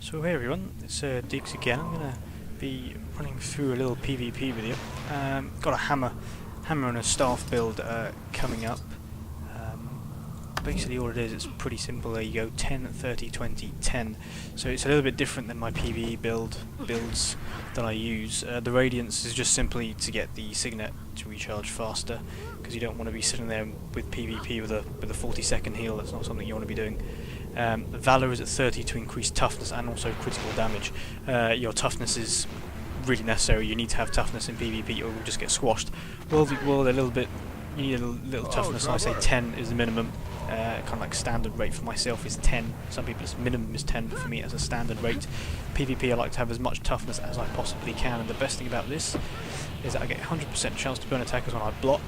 So hey everyone, it's Diggs again. I'm gonna be running through a little PvP with you. Got a hammer and a staff build coming up. Basically all it is, it's pretty simple. There you go, 10, 30, 20, 10. So it's a little bit different than my PvE builds that I use. The radiance is just simply to get the signet to recharge faster, because you don't want to be sitting there with PvP with a 40-second heal. That's not something you want to be doing. Valor is at 30 to increase toughness and also critical damage. Your toughness is really necessary. You need to have toughness in PvP or you'll just get squashed. World a little bit, you need a little toughness. I say 10 is the minimum. Kind of like standard rate for myself is 10. Some people's minimum is 10, but for me as a standard rate. PvP I like to have as much toughness as I possibly can, and the best thing about this is that I get 100% chance to burn attackers when I block.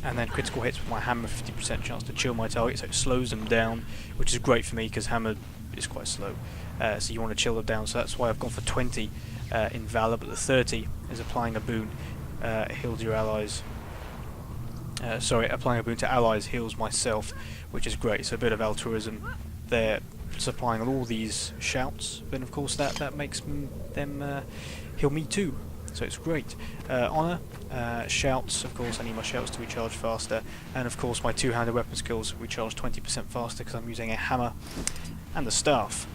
And then critical hits with my hammer, 50% chance to chill my target, so it slows them down, which is great for me because hammer is quite slow, so you want to chill them down. So that's why I've gone for 20 in Valor, but the 30 is applying a boon, heals your allies. Applying a boon to allies heals myself, which is great. So a bit of altruism there, supplying all these shouts. Then of course that makes them heal me too. So it's great. Honour, shouts, of course I need my shouts to recharge faster, and of course my two-handed weapon skills recharge 20% faster because I'm using a hammer and a staff.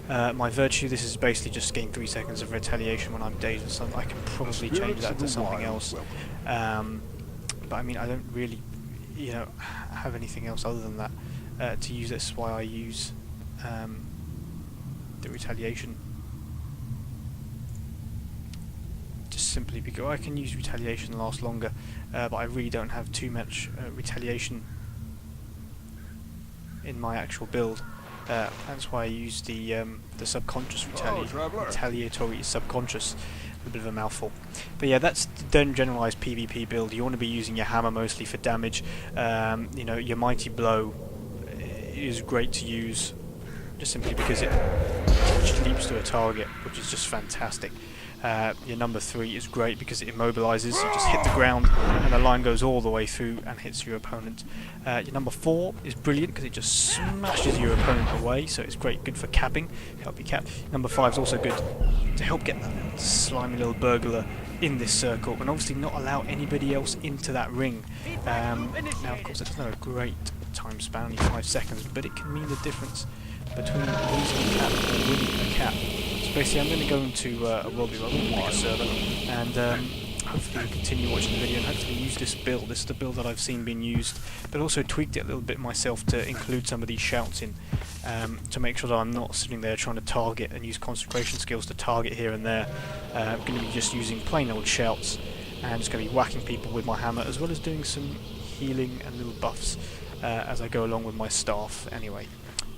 My virtue, this is basically just gain 3 seconds of retaliation when I'm dazed or something. I can probably change that to something else. But I mean, I don't really, have anything else other than that to use. That's why I use the retaliation. Just simply because I can use retaliation last longer, but I really don't have too much retaliation in my actual build. That's why I use the subconscious retaliatory subconscious. A bit of a mouthful, but yeah, that's the generalized PvP build. You want to be using your hammer mostly for damage. Your mighty blow is great to use, just simply because it leaps to a target, which is just fantastic. Your number 3 is great because it immobilizes. You just hit the ground and the line goes all the way through and hits your opponent. Your number 4 is brilliant because it just smashes your opponent away, so it's great, good for capping, help you cap. Number 5 is also good to help get that slimy little burglar in this circle and obviously not allow anybody else into that ring. Now of course it doesn't have a great time span, only 5 seconds, but it can mean the difference between losing a cap and winning a cap. So basically I'm going to go into a world where I'm going to make a server, and hopefully you'll continue watching the video and hopefully use this build. This is the build that I've seen being used, but also tweaked it a little bit myself to include some of these shouts in, to make sure that I'm not sitting there trying to target and use concentration skills to target here and there. I'm going to be just using plain old shouts and just going to be whacking people with my hammer, as well as doing some healing and little buffs as I go along with my staff anyway.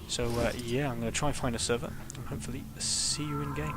So yeah, I'm going to try and find a server and hopefully see you in game.